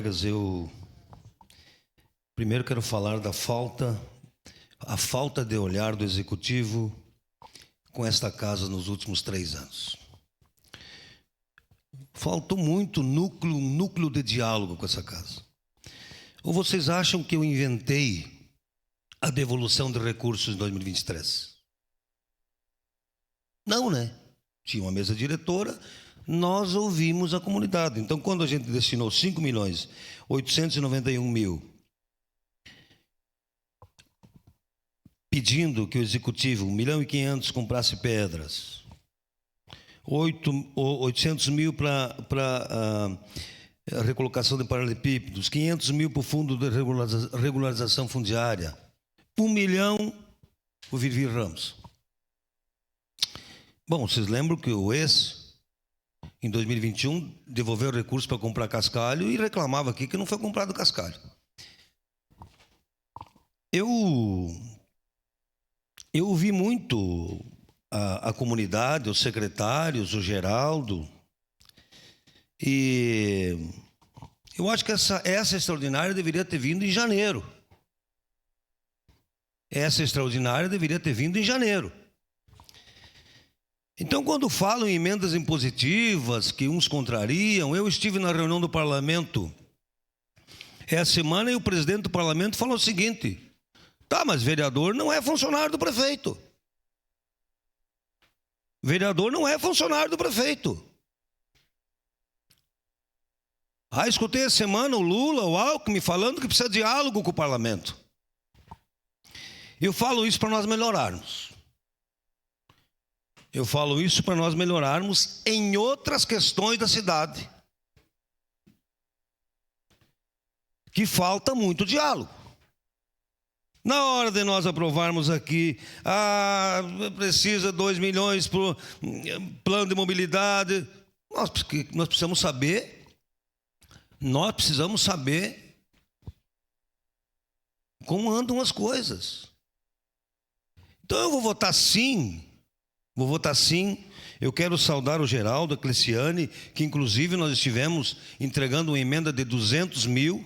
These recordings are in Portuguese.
Eu primeiro quero falar da a falta de olhar do Executivo com esta casa nos últimos 3 anos. Faltou muito núcleo de diálogo com essa casa. Ou vocês acham que eu inventei a devolução de recursos em 2023? Não, né? Tinha uma mesa diretora, nós ouvimos a comunidade. Então, quando a gente destinou 5.891.000, pedindo que o Executivo, 1.500.000 comprasse pedras, 800.000 para a recolocação de paralelepípedos, 500.000 para o fundo de regularização fundiária, 1 milhão o Virvir Ramos. Bom, vocês lembram que o em 2021, devolveu recursos para comprar cascalho e reclamava aqui que não foi comprado cascalho. Eu ouvi muito a comunidade, os secretários, o Geraldo, e eu acho que essa extraordinária deveria ter vindo em janeiro. Essa extraordinária deveria ter vindo em janeiro. Então, quando falam em emendas impositivas que uns contrariam, eu estive na reunião do parlamento essa semana e o presidente do parlamento falou o seguinte: tá, mas vereador não é funcionário do prefeito. Vereador não é funcionário do prefeito. Escutei essa semana o Lula, o Alckmin falando que precisa de diálogo com o parlamento. Eu falo isso para nós melhorarmos. Eu falo isso para nós melhorarmos em outras questões da cidade, que falta muito diálogo. Na hora de nós aprovarmos aqui, precisa 2 milhões para o plano de mobilidade, nós precisamos saber como andam as coisas. Então eu vou votar sim. Eu quero saudar o Geraldo, a Cleciane, que inclusive nós estivemos entregando uma emenda de 200.000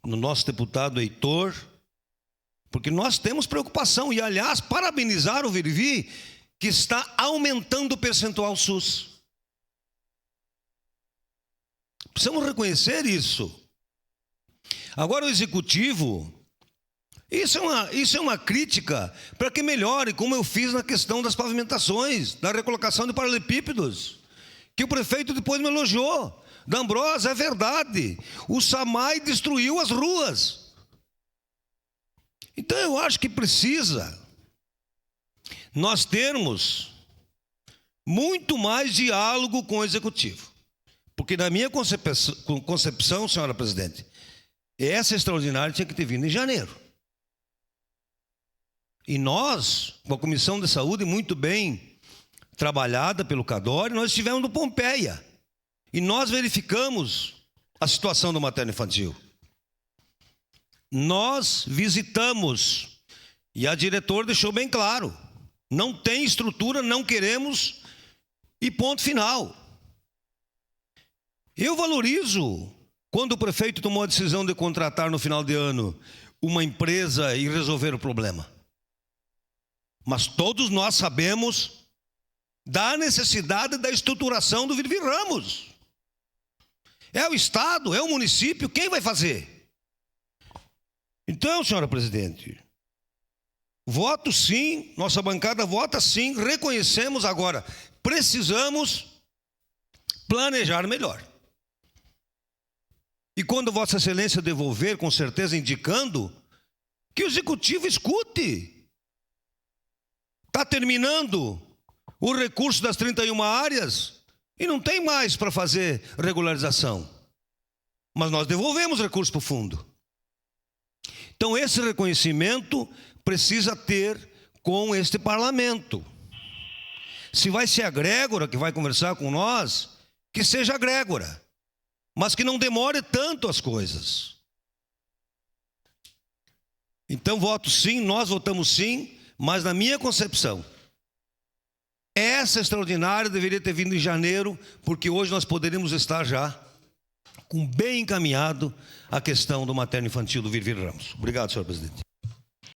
no nosso deputado Heitor, porque nós temos preocupação. E, aliás, parabenizar o Virvi, que está aumentando o percentual SUS. Precisamos reconhecer isso. Agora o Executivo... Isso é uma crítica para que melhore, como eu fiz na questão das pavimentações, da recolocação de paralelepípedos, que o prefeito depois me elogiou. D'Ambrosa, é verdade, o SAMAI destruiu as ruas. Então eu acho que precisa nós termos muito mais diálogo com o Executivo. Porque na minha concepção, senhora presidente, essa extraordinária tinha que ter vindo em janeiro. E nós, com a Comissão de Saúde, muito bem trabalhada pelo Cadore, nós estivemos no Pompeia. E nós verificamos a situação do materno-infantil. Nós visitamos, e a diretora deixou bem claro: não tem estrutura, não queremos, e ponto final. Eu valorizo quando o prefeito tomou a decisão de contratar no final de ano uma empresa e resolver o problema. Mas todos nós sabemos da necessidade da estruturação do Virvir Ramos. É o Estado, é o município, quem vai fazer? Então, senhora presidente, voto sim, nossa bancada vota sim, reconhecemos agora, precisamos planejar melhor. E quando Vossa Excelência devolver, com certeza indicando, que o Executivo escute. Está terminando o recurso das 31 áreas e não tem mais para fazer regularização. Mas nós devolvemos recurso para o fundo. Então esse reconhecimento precisa ter com este parlamento. Se vai ser a Grégora que vai conversar com nós, que seja a Grégora, mas que não demore tanto as coisas. Então voto sim, nós votamos sim. Mas na minha concepção, essa extraordinária deveria ter vindo em janeiro, porque hoje nós poderíamos estar já com bem encaminhado a questão do materno infantil do Virvir Ramos. Obrigado, senhor presidente.